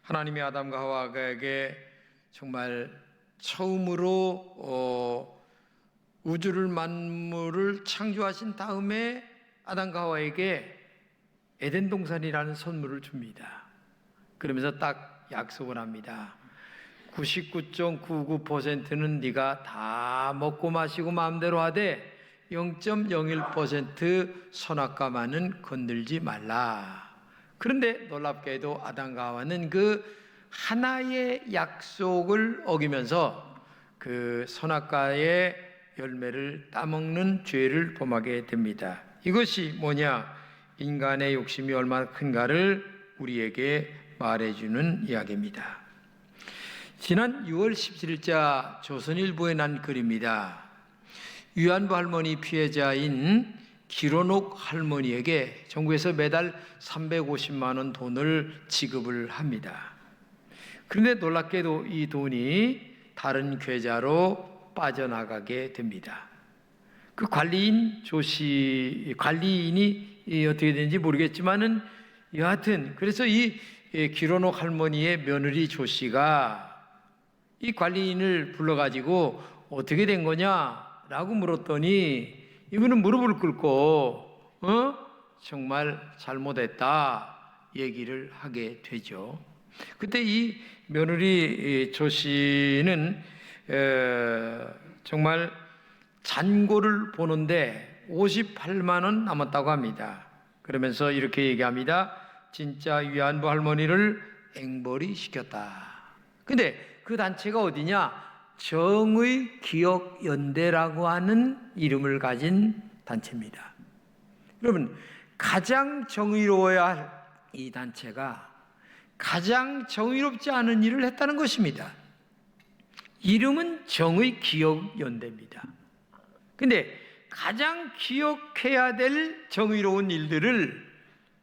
하나님이 아담과 하와에게 정말 처음으로 우주를 만물을 창조하신 다음에 아담과 하와에게 에덴 동산이라는 선물을 줍니다. 그러면서 딱 약속을 합니다. 99.99%는 네가 다 먹고 마시고 마음대로 하되 0.01% 선악과만은 건들지 말라. 그런데 놀랍게도 아담과 하와는 그 하나의 약속을 어기면서 그 선악과의 열매를 따먹는 죄를 범하게 됩니다. 이것이 뭐냐? 인간의 욕심이 얼마나 큰가를 우리에게 말해주는 이야기입니다. 지난 6월 17일자 조선일보에 난 글입니다. 위안부 할머니 피해자인 기론옥 할머니에게 정부에서 매달 350만 원 돈을 지급을 합니다. 그런데 놀랍게도 이 돈이 다른 계좌로 빠져나가게 됩니다. 그 관리인이 어떻게 되는지 모르겠지만은 여하튼 그래서 이 기론옥 할머니의 며느리 조 씨가 이 관리인을 불러가지고 어떻게 된 거냐라고 물었더니 이분은 무릎을 꿇고 정말 잘못했다 얘기를 하게 되죠. 그때 이 며느리 조 씨는 정말 잔고를 보는데 58만 원 남았다고 합니다. 그러면서 이렇게 얘기합니다. 진짜 위안부 할머니를 앵벌이 시켰다. 근데 그 단체가 어디냐? 정의기억연대라고 하는 이름을 가진 단체입니다. 여러분, 가장 정의로워야 할 이 단체가 가장 정의롭지 않은 일을 했다는 것입니다. 이름은 정의기억연대입니다. 근데 가장 기억해야 될 정의로운 일들을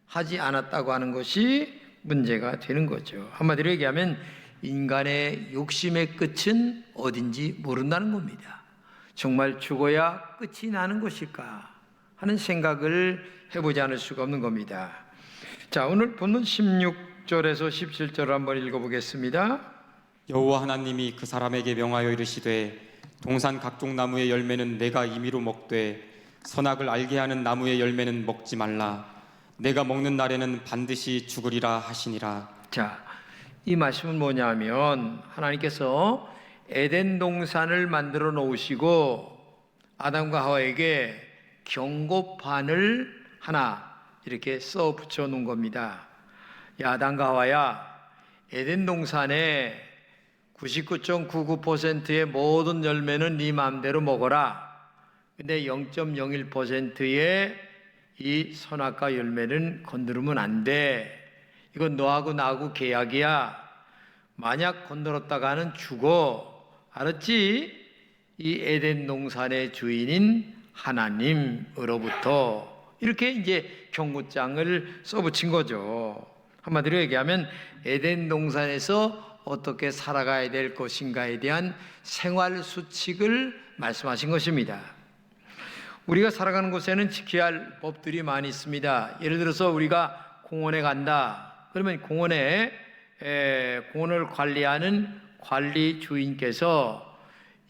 하지 않았다고 하는 것이 문제가 되는 거죠. 한마디로 얘기하면 인간의 욕심의 끝은 어딘지 모른다는 겁니다. 정말 죽어야 끝이 나는 것일까 하는 생각을 해보지 않을 수가 없는 겁니다. 자, 오늘 본문 16절에서 17절을 한번 읽어보겠습니다. 여호와 하나님이 그 사람에게 명하여 이르시되 동산 각종 나무의 열매는 내가 임의로 먹되 선악을 알게 하는 나무의 열매는 먹지 말라. 내가 먹는 날에는 반드시 죽으리라 하시니라. 자, 이 말씀은 뭐냐면 하나님께서 에덴 동산을 만들어 놓으시고 아담과 하와에게 경고판을 하나 이렇게 써 붙여 놓은 겁니다. 야, 아담과 하와야, 에덴 동산에 99.99%의 모든 열매는 네 마음대로 먹어라. 근데 0.01%의 이 선악과 열매는 건드리면 안 돼. 이건 너하고 나하고 계약이야. 만약 건드렸다가는 죽어. 알았지? 이 에덴 동산의 주인인 하나님으로부터 이렇게 이제 경고장을 써붙인 거죠. 한마디로 얘기하면 에덴 동산에서 어떻게 살아가야 될 것인가에 대한 생활 수칙을 말씀하신 것입니다. 우리가 살아가는 곳에는 지켜야 할 법들이 많이 있습니다. 예를 들어서 우리가 공원에 간다. 그러면 공원을 관리하는 관리 주인께서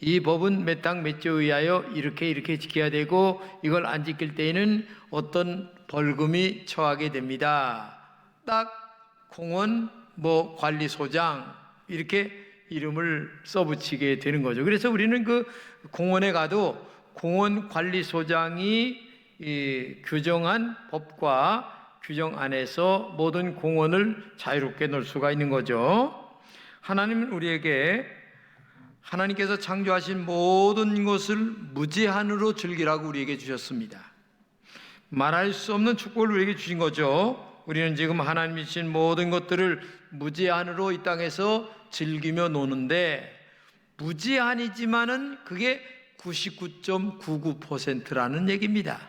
이 법은 몇 당 몇 조에 의하여 이렇게 지켜야 되고 이걸 안 지킬 때에는 어떤 벌금이 처하게 됩니다. 딱 공원 관리소장 이렇게 이름을 써붙이게 되는 거죠. 그래서 우리는 그 공원에 가도 공원 관리소장이 규정한 법과 규정 안에서 모든 공원을 자유롭게 놀 수가 있는 거죠. 하나님은 우리에게 하나님께서 창조하신 모든 것을 무제한으로 즐기라고 우리에게 주셨습니다. 말할 수 없는 축복을 우리에게 주신 거죠. 우리는 지금 하나님이 주신 모든 것들을 무제한으로 이 땅에서 즐기며 노는데 무제한이지만은 그게 99.99%라는 얘기입니다.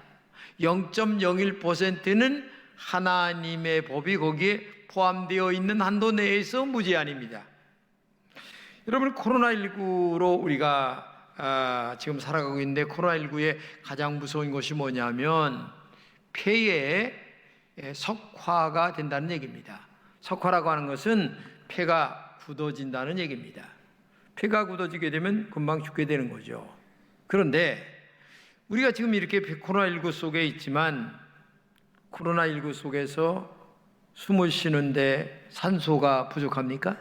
0.01%는 하나님의 법이 거기에 포함되어 있는 한도 내에서 무제한입니다. 여러분, 코로나19로 우리가 지금 살아가고 있는데 코로나19의 가장 무서운 것이 뭐냐면 폐에 석화가 된다는 얘기입니다. 석화라고 하는 것은 폐가 굳어진다는 얘기입니다. 폐가 굳어지게 되면 금방 죽게 되는 거죠. 그런데 우리가 지금 이렇게 코로나19 속에 있지만 코로나19 속에서 숨을 쉬는데 산소가 부족합니까?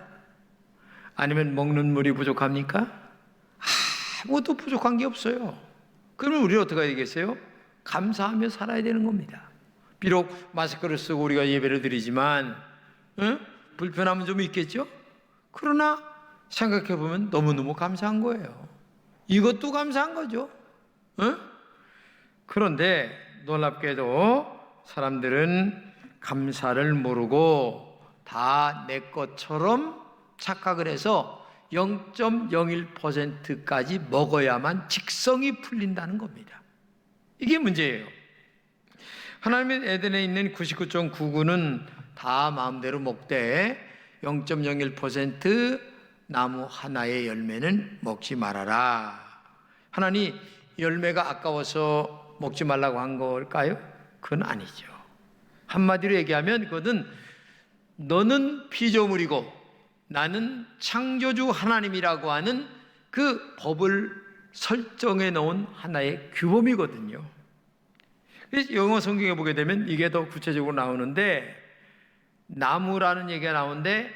아니면 먹는 물이 부족합니까? 아무것도 부족한 게 없어요. 그러면 우리는 어떻게 해야 되겠어요? 감사하며 살아야 되는 겁니다. 비록 마스크를 쓰고 우리가 예배를 드리지만 불편함은 좀 있겠죠? 그러나 생각해 보면 너무너무 감사한 거예요. 이것도 감사한 거죠. 그런데 놀랍게도 사람들은 감사를 모르고 다 내 것처럼 착각을 해서 0.01%까지 먹어야만 직성이 풀린다는 겁니다. 이게 문제예요. 하나님의 에덴에 있는 99.99는 다 마음대로 먹되 0.01% 나무 하나의 열매는 먹지 말아라. 하나님 열매가 아까워서 먹지 말라고 한 걸까요? 그건 아니죠. 한마디로 얘기하면 그것은 너는 피조물이고 나는 창조주 하나님이라고 하는 그 법을 설정해 놓은 하나의 규범이거든요. 그래서 영어 성경에 보게 되면 이게 더 구체적으로 나오는데 나무라는 얘기가 나오는데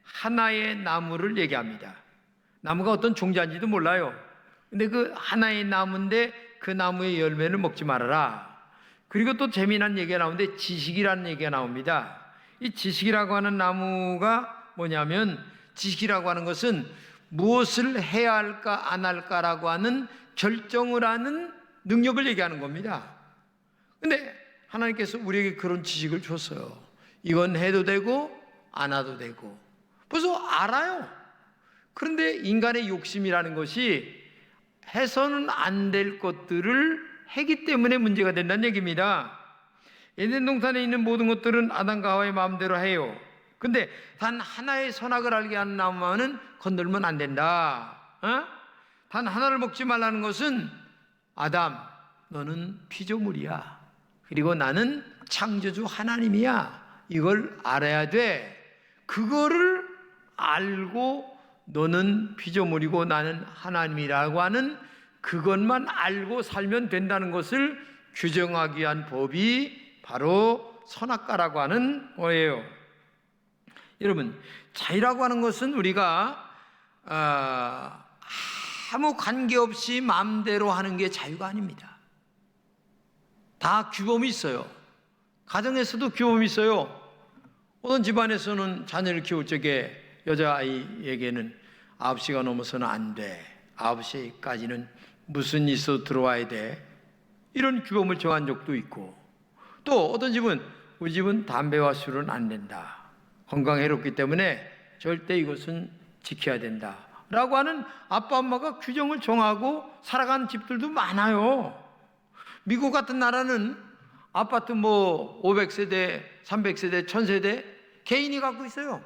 하나의 나무를 얘기합니다. 나무가 어떤 종자인지도 몰라요. 근데 그 하나의 나무인데 그 나무의 열매를 먹지 말아라. 그리고 또 재미난 얘기가 나오는데 지식이라는 얘기가 나옵니다. 이 지식이라고 하는 나무가 뭐냐면 지식이라고 하는 것은 무엇을 해야 할까 안 할까라고 하는 결정을 하는 능력을 얘기하는 겁니다. 근데 하나님께서 우리에게 그런 지식을 줬어요. 이건 해도 되고 안 해도 되고 벌써 알아요. 그런데 인간의 욕심이라는 것이 해서는 안 될 것들을 하기 때문에 문제가 된다는 얘기입니다. 에덴 동산에 있는 모든 것들은 아담과 하와의 마음대로 해요. 근데 단 하나의 선악을 알게 하는 나무만은 건들면 안 된다. 단 하나를 먹지 말라는 것은 아담, 너는 피조물이야. 그리고 나는 창조주 하나님이야. 이걸 알아야 돼. 그거를 알고 너는 피조물이고 나는 하나님이라고 하는 그것만 알고 살면 된다는 것을 규정하기 위한 법이 바로 선악과라고 하는 거예요. 여러분, 자유라고 하는 것은 우리가 아무 관계없이 마음대로 하는 게 자유가 아닙니다. 다 규범이 있어요. 가정에서도 규범이 있어요. 어떤 집안에서는 자녀를 키울 적에 여자아이에게는 9시가 넘어서는 안 돼. 9시까지는 무슨 일서 들어와야 돼. 이런 규범을 정한 적도 있고, 또 어떤 집은 우리 집은 담배와 술은 안 된다. 건강에 해롭기 때문에 절대 이것은 지켜야 된다. 라고 하는 아빠 엄마가 규정을 정하고 살아가는 집들도 많아요. 미국 같은 나라는 아파트 500세대, 300세대, 1000세대 개인이 갖고 있어요.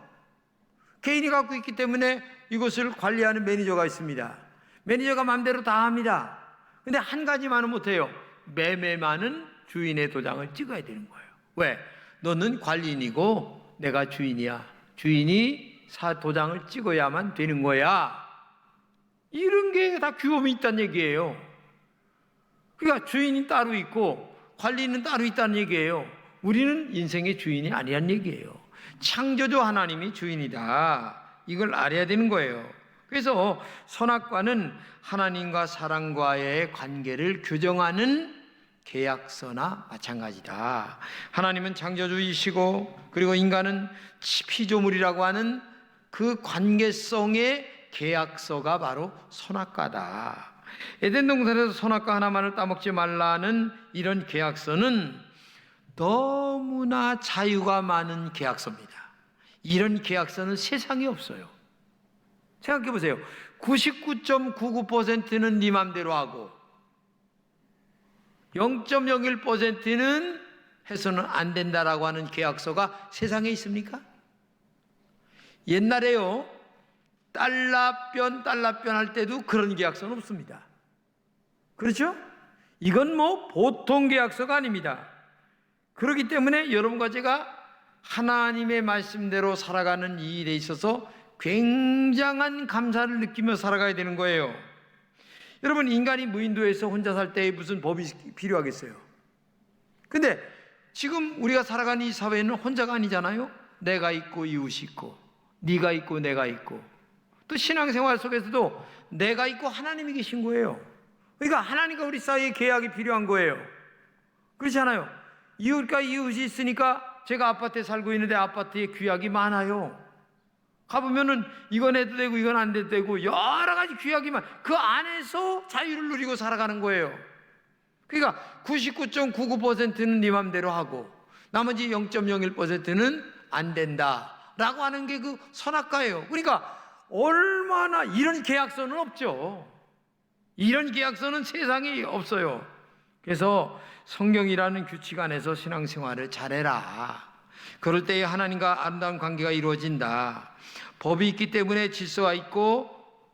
개인이 갖고 있기 때문에 이것을 관리하는 매니저가 있습니다. 매니저가 마음대로 다 합니다. 근데 한 가지만은 못해요. 매매만은 주인의 도장을 찍어야 되는 거예요. 왜? 너는 관리인이고 내가 주인이야. 주인이 도장을 찍어야만 되는 거야. 이런 게 다 규범이 있다는 얘기예요. 그러니까 주인이 따로 있고 관리인은 따로 있다는 얘기예요. 우리는 인생의 주인이 아니란 얘기예요. 창조주 하나님이 주인이다. 이걸 알아야 되는 거예요. 그래서 선악과는 하나님과 사람과의 관계를 규정하는 계약서나 마찬가지다. 하나님은 창조주이시고 그리고 인간은 피조물이라고 하는 그 관계성의 계약서가 바로 선악과다. 에덴 동산에서 선악과 하나만을 따먹지 말라는 이런 계약서는 너무나 자유가 많은 계약서입니다. 이런 계약서는 세상에 없어요. 생각해 보세요. 99.99%는 네 맘대로 하고 0.01%는 해서는 안 된다라고 하는 계약서가 세상에 있습니까? 옛날에요, 달러변 할 때도 그런 계약서는 없습니다. 그렇죠? 이건 보통 계약서가 아닙니다. 그렇기 때문에 여러분과 제가 하나님의 말씀대로 살아가는 이 일에 있어서 굉장한 감사를 느끼며 살아가야 되는 거예요. 여러분, 인간이 무인도에서 혼자 살 때 무슨 법이 필요하겠어요? 근데 지금 우리가 살아가는 이 사회는 혼자가 아니잖아요. 내가 있고 이웃이 있고, 네가 있고 내가 있고, 또 신앙생활 속에서도 내가 있고 하나님이 계신 거예요. 그러니까 하나님과 우리 사이에 계약이 필요한 거예요. 그렇지 않아요? 이웃과 이웃이 있으니까 제가 아파트에 살고 있는데 아파트에 규약이 많아요. 가보면은 이건 해도 되고 이건 안 해도 되고 여러 가지 규약이 그 안에서 자유를 누리고 살아가는 거예요. 그러니까 99.99%는 네 맘대로 하고 나머지 0.01%는 안 된다라고 하는 게 그 선악과예요. 그러니까 얼마나 이런 계약서는 없죠. 이런 계약서는 세상에 없어요. 그래서 성경이라는 규칙 안에서 신앙생활을 잘해라. 그럴 때에 하나님과 아름다운 관계가 이루어진다. 법이 있기 때문에 질서가 있고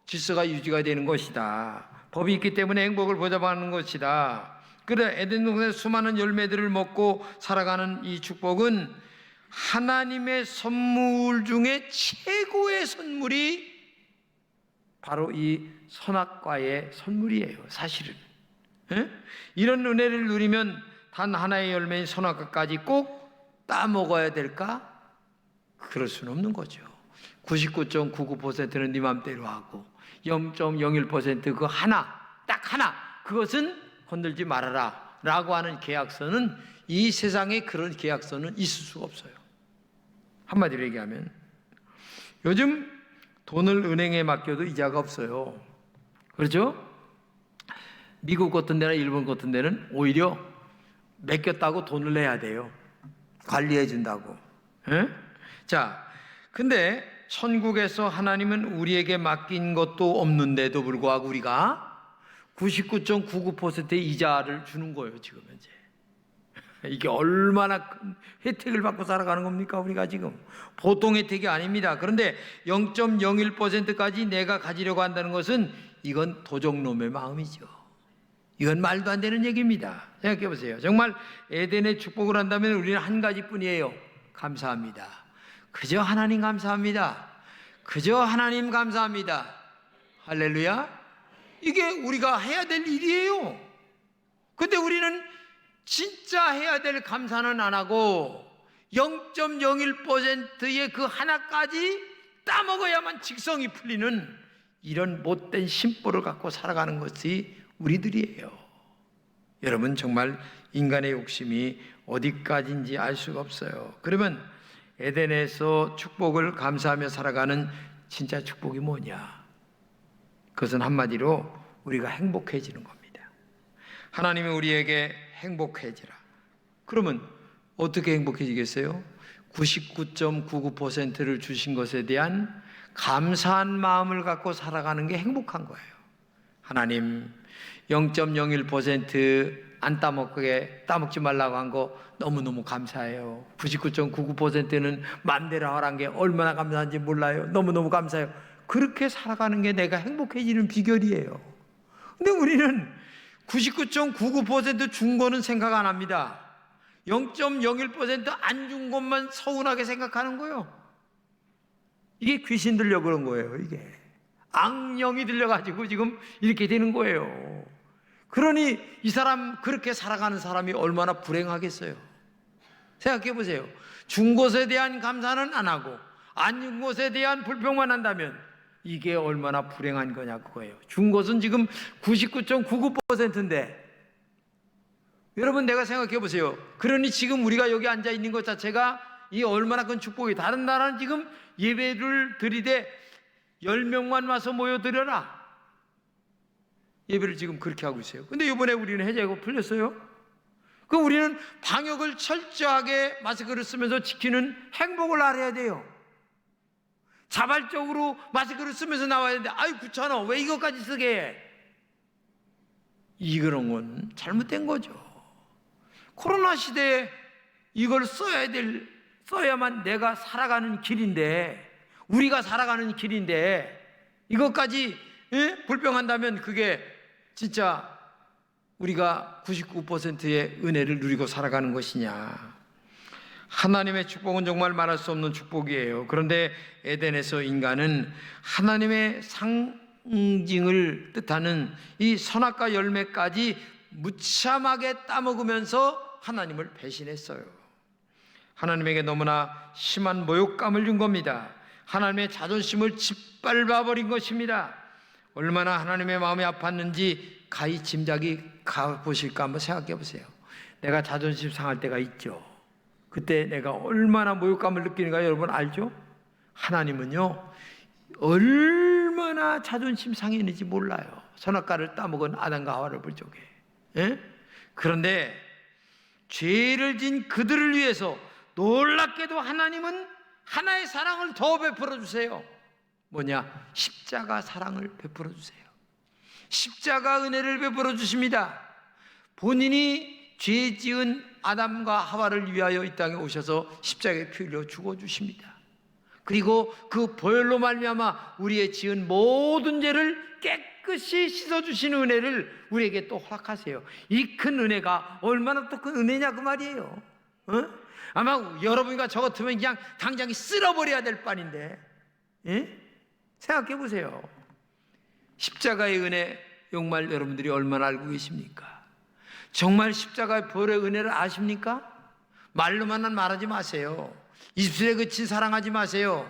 질서가 유지가 되는 것이다. 법이 있기 때문에 행복을 보장하는 것이다. 그래, 에덴 동산의 수많은 열매들을 먹고 살아가는 이 축복은 하나님의 선물 중에 최고의 선물이 바로 이 선악과의 선물이에요. 사실은 이런 은혜를 누리면 단 하나의 열매인 선악과까지 꼭 따먹어야 될까? 그럴 수는 없는 거죠. 99.99%는 네 맘대로 하고 0.01% 그 하나, 딱 하나, 그것은 건들지 말아라 라고 하는 계약서는, 이 세상에 그런 계약서는 있을 수가 없어요. 한마디로 얘기하면 요즘 돈을 은행에 맡겨도 이자가 없어요. 그렇죠? 미국 같은 데나 일본 같은 데는 오히려 맡겼다고 돈을 내야 돼요. 관리해 준다고. 자, 근데 천국에서 하나님은 우리에게 맡긴 것도 없는데도 불구하고 우리가 99.99%의 이자를 주는 거예요, 지금 현재. 이게 얼마나 큰 혜택을 받고 살아가는 겁니까, 우리가 지금. 보통 혜택이 아닙니다. 그런데 0.01%까지 내가 가지려고 한다는 것은 이건 도적놈의 마음이죠. 이건 말도 안 되는 얘기입니다. 생각해 보세요. 정말 에덴의 축복을 한다면 우리는 한 가지뿐이에요. 감사합니다. 그저 하나님 감사합니다. 그저 하나님 감사합니다. 할렐루야. 이게 우리가 해야 될 일이에요. 근데 우리는 진짜 해야 될 감사는 안 하고 0.01%의 그 하나까지 따먹어야만 직성이 풀리는 이런 못된 심보를 갖고 살아가는 것이 우리들이에요. 여러분, 정말 인간의 욕심이 어디까지인지 알 수가 없어요. 그러면 에덴에서 축복을 감사하며 살아가는 진짜 축복이 뭐냐? 그것은 한마디로 우리가 행복해지는 겁니다. 하나님이 우리에게 행복해지라. 그러면 어떻게 행복해지겠어요? 99.99%를 주신 것에 대한 감사한 마음을 갖고 살아가는 게 행복한 거예요. 하나님, 0.01% 안 따먹지 말라고 한 거 너무너무 감사해요. 99.99%는 맘대로 하라는 게 얼마나 감사한지 몰라요. 너무너무 감사해요. 그렇게 살아가는 게 내가 행복해지는 비결이에요. 근데 우리는 99.99% 준 거는 생각 안 합니다. 0.01% 안 준 것만 서운하게 생각하는 거예요. 이게 귀신 들려 그런 거예요. 이게 악령이 들려가지고 지금 이렇게 되는 거예요. 그러니 이 사람, 그렇게 살아가는 사람이 얼마나 불행하겠어요. 생각해 보세요. 준 것에 대한 감사는 안 하고 안 준 것에 대한 불평만 한다면 이게 얼마나 불행한 거냐, 그거예요. 준 것은 지금 99.99%인데 여러분, 내가 생각해 보세요. 그러니 지금 우리가 여기 앉아 있는 것 자체가 이 얼마나 큰 축복이. 다른 나라는 지금 예배를 드리되 10명만 와서 모여드려라, 예배를 지금 그렇게 하고 있어요. 근데 이번에 우리는 해제가 풀렸어요. 그 우리는 방역을 철저하게 마스크를 쓰면서 지키는 행복을 알아야 돼요. 자발적으로 마스크를 쓰면서 나와야 되는데, 아이 귀찮아, 왜 이것까지 쓰게 해? 이런 건 잘못된 거죠. 코로나 시대에 이걸 써야만 내가 살아가는 길인데, 우리가 살아가는 길인데 이것까지 불평한다면 그게 진짜 우리가 99%의 은혜를 누리고 살아가는 것이냐? 하나님의 축복은 정말 말할 수 없는 축복이에요. 그런데 에덴에서 인간은 하나님의 상징을 뜻하는 이 선악과 열매까지 무참하게 따먹으면서 하나님을 배신했어요. 하나님에게 너무나 심한 모욕감을 준 겁니다. 하나님의 자존심을 짓밟아 버린 것입니다. 얼마나 하나님의 마음이 아팠는지 가히 짐작이 가보실까 한번 생각해 보세요. 내가 자존심 상할 때가 있죠. 그때 내가 얼마나 모욕감을 느끼는가 여러분 알죠? 하나님은요 얼마나 자존심 상했는지 몰라요. 선악과를 따먹은 아담과 하와를 볼 적에. 예? 그런데 죄를 진 그들을 위해서 놀랍게도 하나님은 하나의 사랑을 더 베풀어 주세요. 뭐냐? 십자가 사랑을 베풀어 주세요. 십자가 은혜를 베풀어 주십니다. 본인이 죄 지은 아담과 하와를 위하여 이 땅에 오셔서 십자가에 피 흘려 죽어 주십니다. 그리고 그 보혈로 말미암아 우리의 지은 모든 죄를 깨끗이 씻어 주시는 은혜를 우리에게 또 허락하세요. 이 큰 은혜가 얼마나 또 큰 은혜냐 그 말이에요. 아마 여러분과 저 같으면 그냥 당장 쓸어버려야 될 판인데, 생각해 보세요. 십자가의 은혜 정말 여러분들이 얼마나 알고 계십니까? 정말 십자가의 보혈의 은혜를 아십니까? 말로만 말하지 마세요. 입술에 그친 사랑하지 마세요.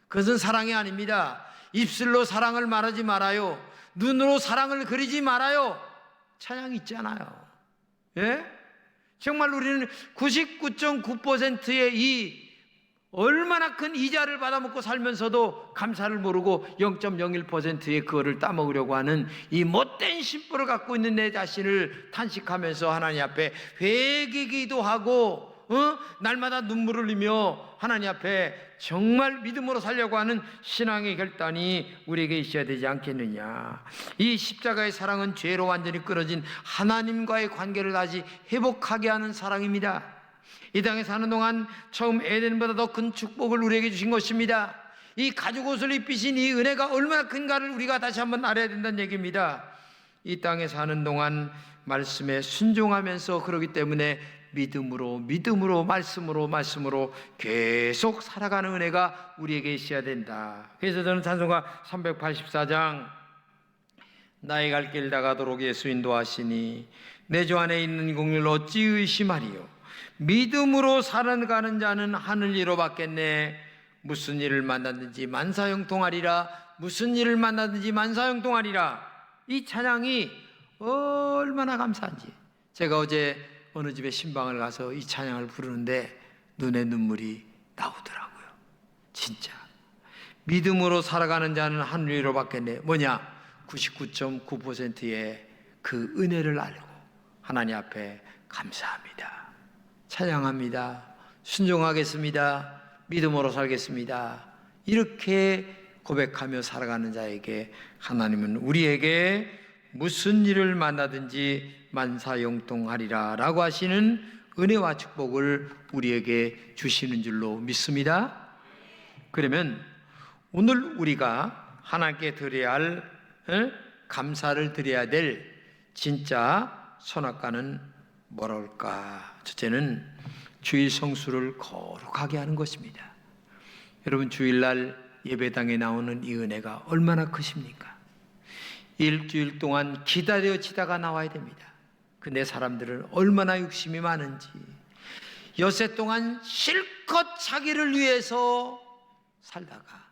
그것은 사랑이 아닙니다. 입술로 사랑을 말하지 말아요. 눈으로 사랑을 그리지 말아요. 찬양 있잖아요. 예? 정말 우리는 99.9%의 이 얼마나 큰 이자를 받아먹고 살면서도 감사를 모르고 0.01%의 그거를 따먹으려고 하는 이 못된 심보를 갖고 있는 내 자신을 탄식하면서 하나님 앞에 회개기도 하고 날마다 눈물을 흘리며 하나님 앞에 정말 믿음으로 살려고 하는 신앙의 결단이 우리에게 있어야 되지 않겠느냐. 이 십자가의 사랑은 죄로 완전히 끊어진 하나님과의 관계를 다시 회복하게 하는 사랑입니다. 이 땅에 사는 동안 처음 에덴보다 더 큰 축복을 우리에게 주신 것입니다. 이 가죽 옷을 입히신 이 은혜가 얼마나 큰가를 우리가 다시 한번 알아야 된다는 얘기입니다. 이 땅에 사는 동안 말씀에 순종하면서 그러기 때문에 믿음으로 말씀으로 계속 살아가는 은혜가 우리에게 있어야 된다. 그래서 저는 찬송가 384장 나의 갈 길 다가도록 예수 인도하시니 내 주 안에 있는 공의를 어찌 의심하리요. 믿음으로 살아가는 자는 하늘 위로 받겠네. 무슨 일을 만나든지 만사형통하리라. 무슨 일을 만나든지 만사형통하리라. 이 찬양이 얼마나 감사한지. 제가 어제 어느 집에 신방을 가서 이 찬양을 부르는데 눈에 눈물이 나오더라고요. 진짜 믿음으로 살아가는 자는 하늘 위로 받겠네. 뭐냐? 99.9%의 그 은혜를 알고 하나님 앞에 감사합니다, 찬양합니다, 순종하겠습니다, 믿음으로 살겠습니다, 이렇게 고백하며 살아가는 자에게 하나님은 우리에게 무슨 일을 만나든지 만사형통하리라 라고 하시는 은혜와 축복을 우리에게 주시는 줄로 믿습니다. 그러면 오늘 우리가 하나님께 드려야 할 감사를 드려야 될 진짜 선악과는 뭐라 할까? 첫째는 주일 성수를 거룩하게 하는 것입니다. 여러분, 주일날 예배당에 나오는 이 은혜가 얼마나 크십니까? 일주일 동안 기다려지다가 나와야 됩니다. 근데 사람들은 얼마나 욕심이 많은지 엿새 동안 실컷 자기를 위해서 살다가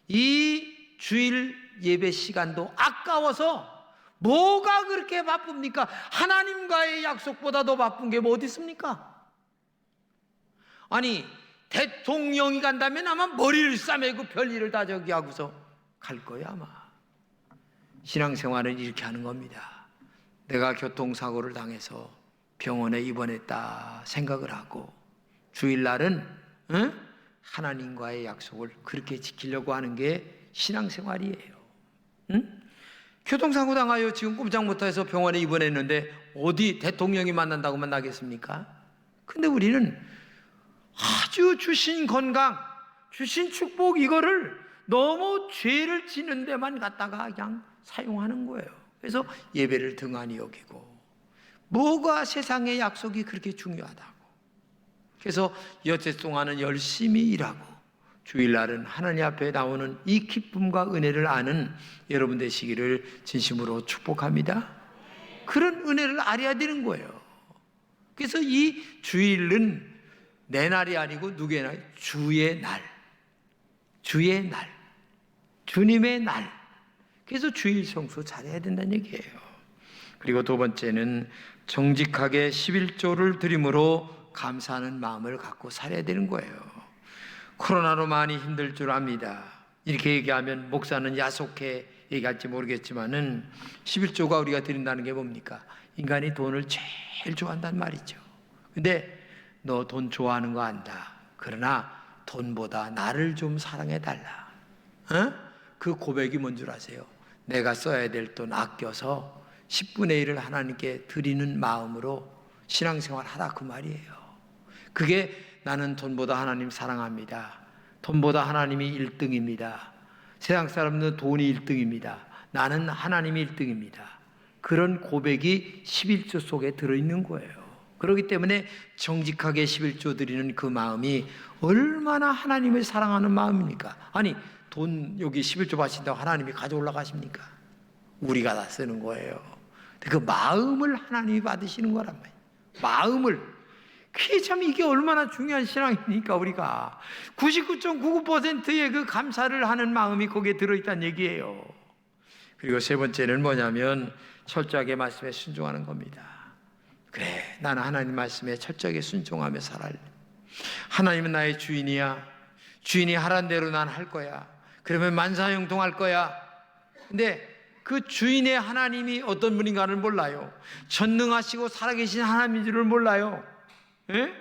이 주일 예배 시간도 아까워서 뭐가 그렇게 바쁩니까? 하나님과의 약속보다 더 바쁜 게 뭐 어디 있습니까? 아니, 대통령이 간다면 아마 머리를 싸매고 별일을 다 저기 하고서 갈 거야 아마. 신앙생활은 이렇게 하는 겁니다. 내가 교통사고를 당해서 병원에 입원했다 생각을 하고 주일날은 하나님과의 약속을 그렇게 지키려고 하는 게 신앙생활이에요. 교통사고 당하여 지금 꼼짝 못해서 병원에 입원했는데 어디 대통령이 만난다고만 나겠습니까? 근데 우리는 아주 주신 건강, 주신 축복 이거를 너무 죄를 지는 데만 갖다가 그냥 사용하는 거예요. 그래서 예배를 등한히 여기고 뭐가 세상의 약속이 그렇게 중요하다고. 그래서 여태 동안은 열심히 일하고 주일날은 하나님 앞에 나오는 이 기쁨과 은혜를 아는 여러분 되시기를 진심으로 축복합니다. 그런 은혜를 알아야 되는 거예요. 그래서 이 주일은 내 날이 아니고 누구의 날? 주의 날. 주의 날. 주님의 날. 그래서 주일 성수 잘해야 된다는 얘기예요. 그리고 두 번째는 정직하게 11조를 드림으로 감사하는 마음을 갖고 살아야 되는 거예요. 코로나로 많이 힘들 줄 압니다. 이렇게 얘기하면 목사는 야속해 얘기할지 모르겠지만은 11조가 우리가 드린다는 게 뭡니까? 인간이 돈을 제일 좋아한다는 말이죠. 근데 너 돈 좋아하는 거 안다. 그러나 돈보다 나를 좀 사랑해 달라. 그 고백이 뭔 줄 아세요? 내가 써야 될 돈 아껴서 10분의 1을 하나님께 드리는 마음으로 신앙생활 하라 그 말이에요. 그게 나는 돈보다 하나님 사랑합니다. 돈보다 하나님이 1등입니다. 세상 사람들은 돈이 1등입니다. 나는 하나님이 1등입니다. 그런 고백이 11조 속에 들어있는 거예요. 그렇기 때문에 정직하게 11조 드리는 그 마음이 얼마나 하나님을 사랑하는 마음입니까? 아니 돈 여기 11조 바친다고 하나님이 가져올라 가십니까? 우리가 다 쓰는 거예요. 그 마음을 하나님이 받으시는 거란 말이에요. 마음을. 그게 참 이게 얼마나 중요한 신앙입니까? 우리가 99.99%의 그 감사를 하는 마음이 거기에 들어있다는 얘기예요. 그리고 세 번째는 뭐냐면 철저하게 말씀에 순종하는 겁니다. 그래, 나는 하나님 말씀에 철저하게 순종하며 살아야. 하나님은 나의 주인이야. 주인이 하란 대로 난 할 거야. 그러면 만사형통할 거야. 근데 그 주인의 하나님이 어떤 분인가를 몰라요. 전능하시고 살아계신 하나님인 줄을 몰라요. 예?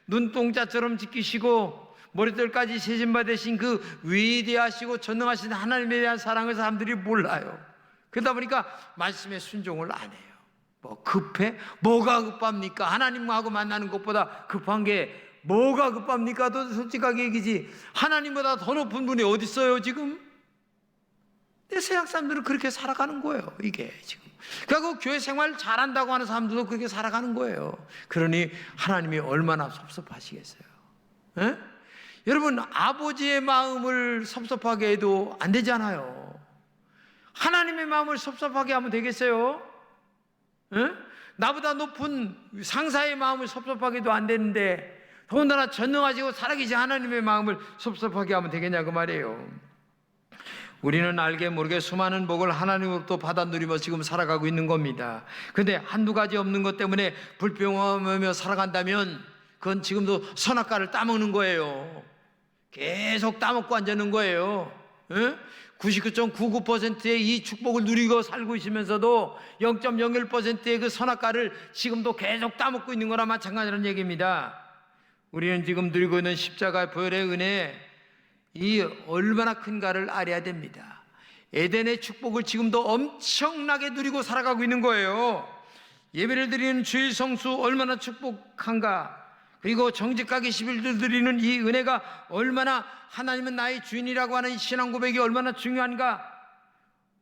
눈동자처럼 지키시고 머리털까지 세진받으신 그 위대하시고 전능하신 하나님에 대한 사랑을 사람들이 몰라요. 그러다 보니까 말씀에 순종을 안 해요. 뭐 급해? 뭐가 급합니까? 하나님하고 만나는 것보다 급한 게 뭐가 급합니까? 또 솔직하게 얘기지. 하나님보다 더 높은 분이 어디 있어요 지금? 근데 세상 사람들은 그렇게 살아가는 거예요. 이게 지금. 그리고 교회 생활 잘한다고 하는 사람들도 그렇게 살아가는 거예요. 그러니 하나님이 얼마나 섭섭하시겠어요. 에? 여러분 아버지의 마음을 섭섭하게 해도 안 되잖아요. 하나님의 마음을 섭섭하게 하면 되겠어요? 에? 나보다 높은 상사의 마음을 섭섭하게 해도 안 되는데 더군다나 전능하시고 살아계신 하나님의 마음을 섭섭하게 하면 되겠냐 그 말이에요. 우리는 알게 모르게 수많은 복을 하나님으로부터 받아 누리며 지금 살아가고 있는 겁니다. 그런데 한두 가지 없는 것 때문에 불평하며 살아간다면 그건 지금도 선악과를 따먹는 거예요. 계속 따먹고 앉는 거예요. 99.99%의 이 축복을 누리고 살고 있으면서도 0.01%의 그 선악과를 지금도 계속 따먹고 있는 거나 마찬가지라는 얘기입니다. 우리는 지금 누리고 있는 십자가의 보혈의 은혜 이 얼마나 큰가를 알아야 됩니다. 에덴의 축복을 지금도 엄청나게 누리고 살아가고 있는 거예요. 예배를 드리는 주일 성수 얼마나 축복한가. 그리고 정직하게 11조 드리는 이 은혜가 얼마나 하나님은 나의 주인이라고 하는 신앙 고백이 얼마나 중요한가.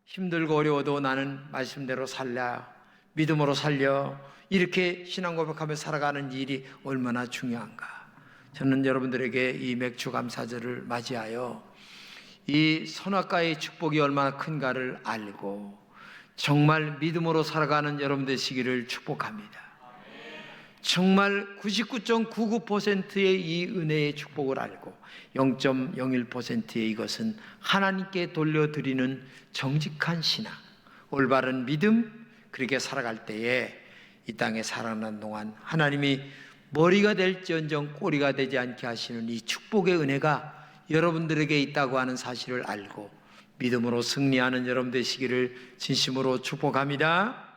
힘들고 어려워도 나는 말씀대로 살려, 믿음으로 살려, 이렇게 신앙 고백하며 살아가는 일이 얼마나 중요한가. 저는 여러분들에게 이 맥주 감사절을 맞이하여 이 선악과의 축복이 얼마나 큰가를 알고 정말 믿음으로 살아가는 여러분 되시기를 축복합니다. 정말 99.99%의 이 은혜의 축복을 알고 0.01%의 이것은 하나님께 돌려드리는 정직한 신앙, 올바른 믿음, 그렇게 살아갈 때에 이 땅에 살아가는 동안 하나님이 머리가 될지언정 꼬리가 되지 않게 하시는 이 축복의 은혜가 여러분들에게 있다고 하는 사실을 알고 믿음으로 승리하는 여러분 되시기를 진심으로 축복합니다.